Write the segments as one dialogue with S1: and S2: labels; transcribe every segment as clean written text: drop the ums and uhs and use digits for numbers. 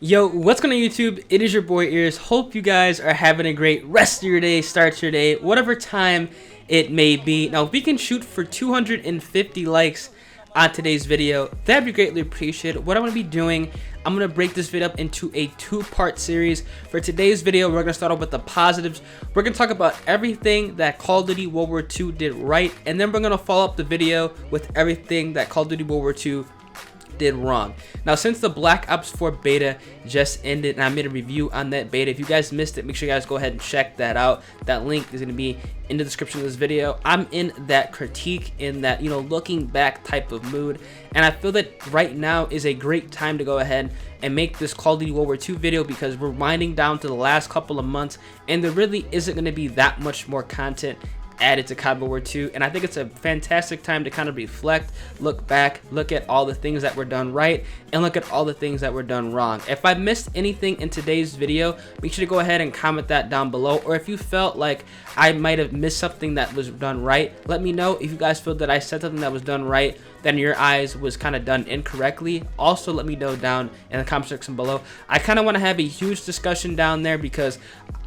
S1: Yo, what's going on YouTube? It is your boy Ears. Hope you guys are having a great rest of your day, start your day, whatever time it may be. Now, if we can shoot for 250 likes on today's video, that'd be greatly appreciated. What I'm going to be doing, I'm going to break this video up into a two-part series. For today's video, we're going to start off with the positives. We're going to talk about everything that Call of Duty World War II did right, and then we're going to follow up the video with everything that Call of Duty World War II did wrong. Now, since the Black Ops 4 beta just ended and I made a review on that beta, if you guys missed it, make sure you guys go ahead and check that out. That link is going to be in the description of this video. I'm in that critique, in that, you know, looking back type of mood, and I feel that right now is a great time to go ahead and make this Call of Duty World War II video, because we're winding down to the last couple of months and there really isn't going to be that much more content added to COD World War II, and I think it's a fantastic time to kind of reflect, look back, look at all the things that were done right, and look at all the things that were done wrong. If I missed anything in today's video, make sure to go ahead and comment that down below, or if you felt like I might have missed something that was done right, let me know. If you guys feel that I said something that was done right, then your eyes was kind of done incorrectly, also let me know down in the comment section below. I kind of want to have a huge discussion down there, because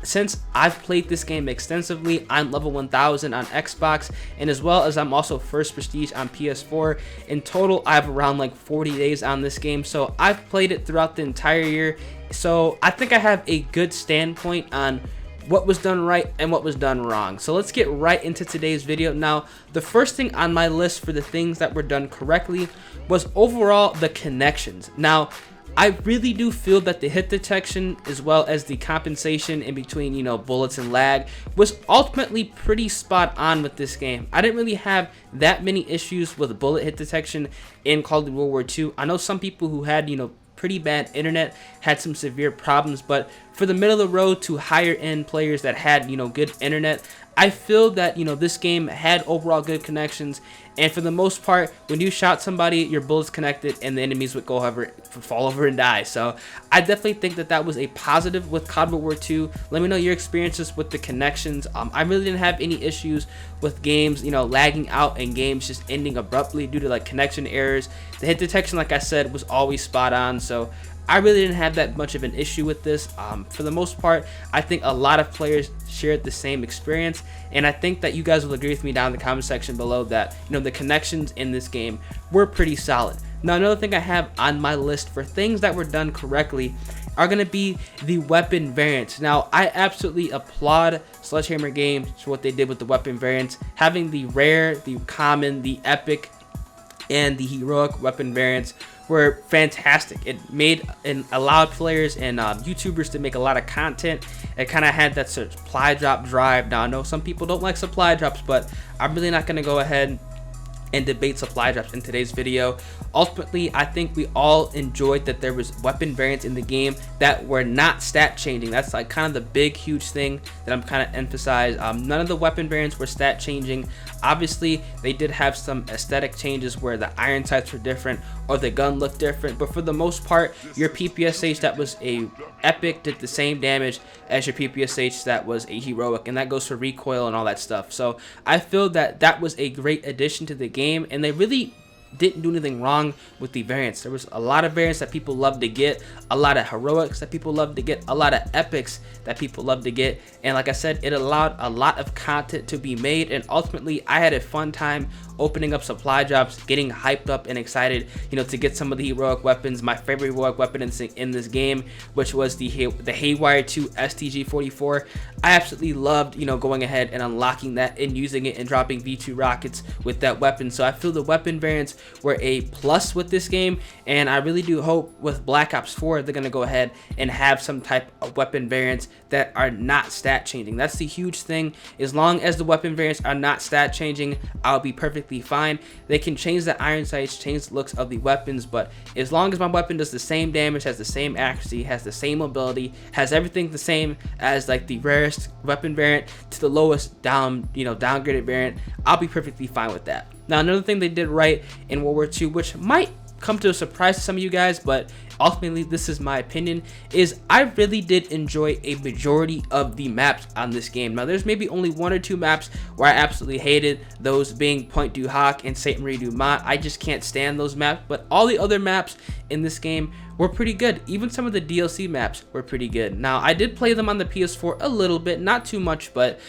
S1: since I've played this game extensively, I'm level 1000 on Xbox, and as well as I'm also first prestige on PS4. In total, I have around like 40 days on this game, so I've played it throughout the entire year. So I think I have a good standpoint on what was done right and what was done wrong. So let's get right into today's video. Now, the first thing on my list for the things that were done correctly was overall the connections. Now, I really do feel that the hit detection, as well as the compensation in between, you know, bullets and lag, was ultimately pretty spot on with this game. I didn't really have that many issues with bullet hit detection in Call of Duty World War II. I know some people who had, you know, pretty bad internet had some severe problems, but for the middle of the road to higher end players that had, you know, good internet, I feel that, you know, this game had overall good connections, and for the most part, when you shot somebody, your bullets connected and the enemies would go over, fall over and die. So I definitely think that that was a positive with COD World War II. Let me know your experiences with the connections. I really didn't have any issues with games, you know, lagging out and games just ending abruptly due to like connection errors. The hit detection, like I said, was always spot on, so I really didn't have that much of an issue with this. For the most part, I think a lot of players shared the same experience, and I think that you guys will agree with me down in the comment section below that, you know, the connections in this game were pretty solid. Now, another thing I have on my list for things that were done correctly are going to be the weapon variants. Now, I absolutely applaud Sledgehammer Games for what they did with the weapon variants, having the rare, the common, the epic, and the heroic weapon variants were fantastic. It made and allowed players and YouTubers to make a lot of content. It kind of had that supply drop drive. Now, I know some people don't like supply drops, but I'm really not going to go ahead and debate supply drops in today's video. Ultimately, I think we all enjoyed that there was weapon variants in the game that were not stat changing. That's like kind of the big huge thing that I'm kind of emphasize. None of the weapon variants were stat changing. Obviously, they did have some aesthetic changes where the iron sights were different or the gun looked different, but for the most part, your PPSH that was a epic did the same damage as your PPSH that was a heroic, and that goes for recoil and all that stuff. So I feel that that was a great addition to the game, and they really didn't do anything wrong with the variants. There was a lot of variants that people love to get, a lot of heroics that people love to get, a lot of epics that people love to get, and like I said, it allowed a lot of content to be made, and ultimately I had a fun time opening up supply drops, getting hyped up and excited, you know, to get some of the heroic weapons. My favorite heroic weapon in this game, which was the Haywire 2 STG-44. I absolutely loved, you know, going ahead and unlocking that and using it and dropping V2 rockets with that weapon. So I feel the weapon variants were a plus with this game, and I really do hope with Black Ops 4 they're going to go ahead and have some type of weapon variants that are not stat changing. That's the huge thing. As long as the weapon variants are not stat changing, I'll be perfectly fine. They can change the iron sights, change the looks of the weapons, but as long as my weapon does the same damage, has the same accuracy, has the same mobility, has everything the same as like the rarest weapon variant to the lowest down, you know, downgraded variant, I'll be perfectly fine with that. Now, another thing they did right in World War II, which might come to a surprise to some of you guys, but ultimately this is my opinion, is I really did enjoy a majority of the maps on this game. Now there's maybe only 1 or 2 maps where I absolutely hated, those being Pointe du Hoc and Sainte Marie du Mont. I just can't stand those maps, but all the other maps in this game were pretty good. Even some of the DLC maps were pretty good. Now I did play them on the PS4 a little bit, not too much, but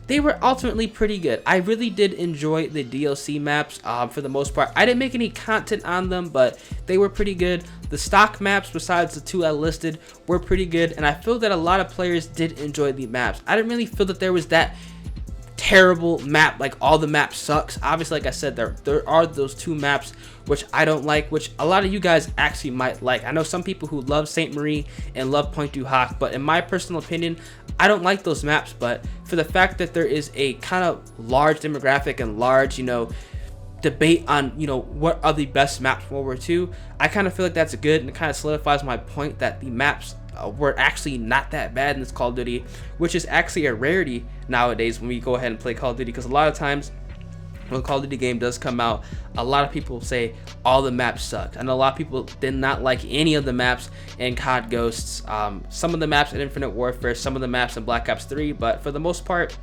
S1: they were ultimately pretty good. I really did enjoy the DLC maps for the most part. I didn't make any content on them, but they were pretty good. The stock maps, besides the 2 I listed, were pretty good, and I feel that a lot of players did enjoy the maps. I didn't really feel that there was that terrible map, like all the maps sucks. Obviously, like I said, there are those 2 maps which I don't like, which a lot of you guys actually might like. I know some people who love Sainte Marie and love Pointe du Hoc, but in my personal opinion, I don't like those maps. But for the fact that there is a kind of large demographic and large, debate on, what are the best maps from World War II, I kind of feel like that's good, and it kind of solidifies my point that the maps were actually not that bad in this Call of Duty, which is actually a rarity nowadays when we go ahead and play Call of Duty, because a lot of times when Call of Duty game does come out, a lot of people say all the maps suck. I know a lot of people did not like any of the maps in COD Ghosts, some of the maps in Infinite Warfare, some of the maps in Black Ops 3, but for the most part,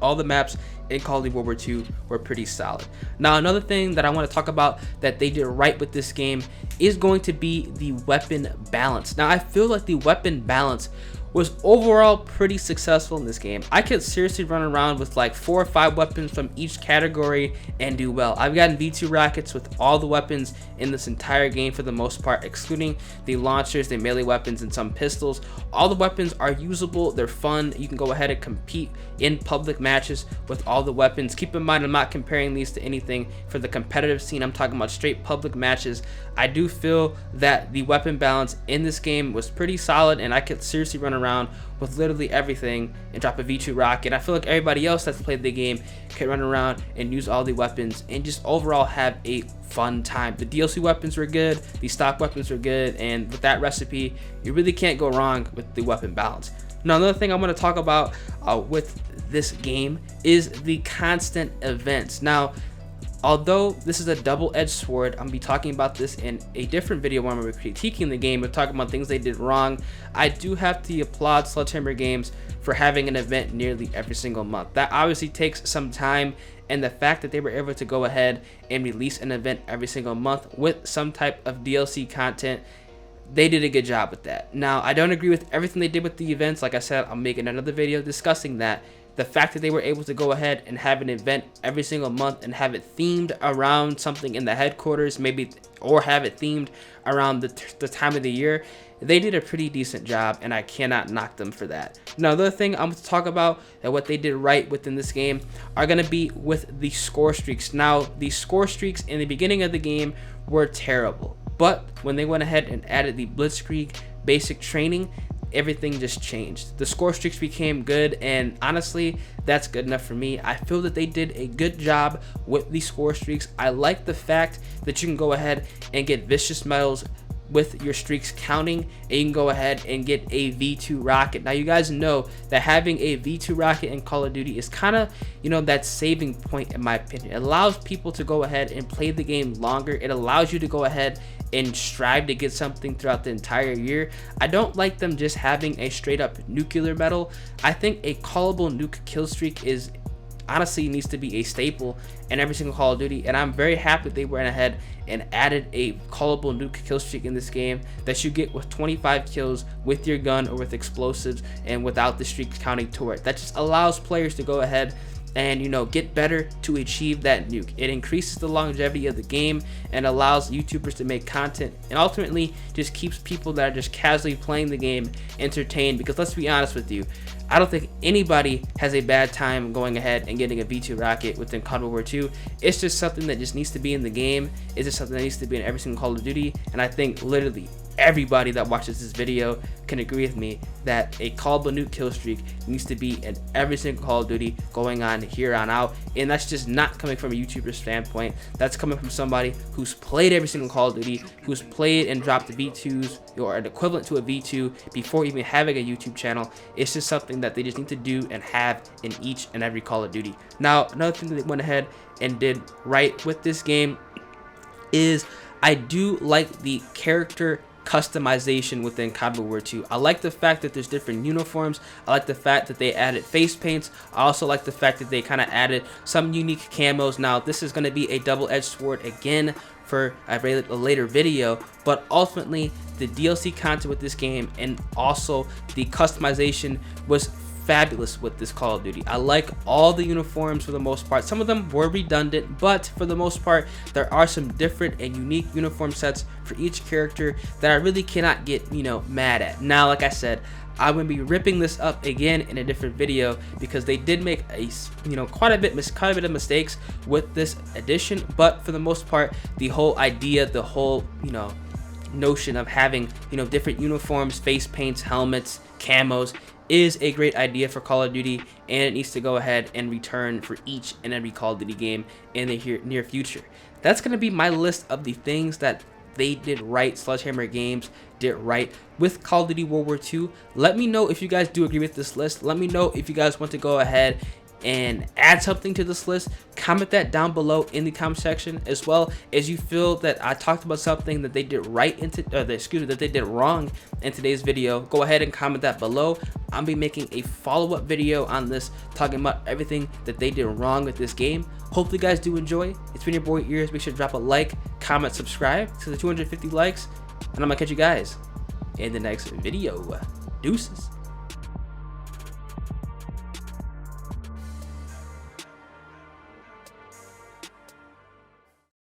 S1: all the maps in Call of Duty World War II were pretty solid. Now, another thing that I want to talk about that they did right with this game is going to be the weapon balance. Now, I feel like the weapon balance was overall pretty successful in this game. I could seriously run around with like 4 or 5 weapons from each category and do well. I've gotten V2 rockets with all the weapons in this entire game for the most part, excluding the launchers, the melee weapons, and some pistols. All the weapons are usable, they're fun. You can go ahead and compete in public matches with all the weapons. Keep in mind, I'm not comparing these to anything for the competitive scene. I'm talking about straight public matches. I do feel that the weapon balance in this game was pretty solid, and I could seriously run around with literally everything and drop a V2 rocket. I feel like everybody else that's played the game can run around and use all the weapons and just overall have a fun time. The DLC weapons were good, the stock weapons were good, and with that recipe, you really can't go wrong with the weapon balance. Now, another thing I want to talk about with this game is the constant events. Now, although this is a double-edged sword, I'm going to be talking about this in a different video when we're critiquing the game and talking about things they did wrong. I do have to applaud Sledgehammer Games for having an event nearly every single month. That obviously takes some time, and the fact that they were able to go ahead and release an event every single month with some type of DLC content, they did a good job with that. Now, I don't agree with everything they did with the events. Like I said, I'm making another video discussing that. The fact that they were able to go ahead and have an event every single month and have it themed around something in the headquarters, maybe, or have it themed around the time of the year, they did a pretty decent job, and I cannot knock them for that. Now, another thing I'm going to talk about that what they did right within this game are going to be with the score streaks. Now, the score streaks in the beginning of the game were terrible, but when they went ahead and added the Blitzkrieg basic training, everything just changed. The score streaks became good, and honestly, that's good enough for me. I feel that they did a good job with the score streaks. I like the fact that you can go ahead and get vicious medals with your streaks counting, and you can go ahead and get a V2 rocket. Now, you guys know that having a V2 rocket in Call of Duty is kind of, that saving point in my opinion. It allows people to go ahead and play the game longer. It allows you to go ahead and strive to get something throughout the entire year. I don't like them just having a straight up nuclear medal. I think a callable nuke kill streak is honestly needs to be a staple in every single Call of Duty, and I'm very happy they went ahead and added a callable nuke kill streak in this game that you get with 25 kills with your gun or with explosives and without the streak counting toward it. That just allows players to go ahead and get better to achieve that nuke. It increases the longevity of the game and allows YouTubers to make content, and ultimately just keeps people that are just casually playing the game entertained, because let's be honest with you, I don't think anybody has a bad time going ahead and getting a V2 rocket within COD World War II. It's just something that just needs to be in the game. It's just something that needs to be in every single Call of Duty, and I think literally everybody that watches this video can agree with me that a callable nuke kill streak needs to be in every single Call of Duty going on here on out. And that's just not coming from a YouTuber standpoint. That's coming from somebody who's played every single Call of Duty, who's played and dropped the V2s or an equivalent to a V2 before even having a YouTube channel. It's just something that they just need to do and have in each and every Call of Duty. Now, another thing that they went ahead and did right with this game is I do like the character customization within COD WW2. I like the fact that there's different uniforms. I like the fact that they added face paints. I also like the fact that they kind of added some unique camos. Now, this is going to be a double-edged sword again for a later video, but ultimately the DLC content with this game and also the customization was fabulous with this Call of Duty. I like all the uniforms for the most part. Some of them were redundant, but for the most part there are some different and unique uniform sets for each character that I really cannot get, you know, mad at. Now, like I said, I'm gonna be ripping this up again in a different video because they did make a, you know, quite a bit of mistakes with this edition, but for the most part the whole idea, the whole, you know, notion of having, you know, different uniforms, face paints, helmets, camos is a great idea for Call of Duty, and it needs to go ahead and return for each and every Call of Duty game in the near future. That's going to be my list of the things that they did right, Sledgehammer Games did right with Call of Duty World War II. Let me know if you guys do agree with this list. Let me know if you guys want to go ahead and add something to this list. Comment that down below in the comment section, as well as you feel that I talked about something that they did right that they did wrong in today's video. Go ahead and comment that below. I'll be making a follow-up video on this, talking about everything that they did wrong with this game. Hopefully you guys do enjoy. It's been your boy Ears. Make sure to drop a like, comment, subscribe to the 250 likes, and I'm gonna catch you guys in the next video. Deuces.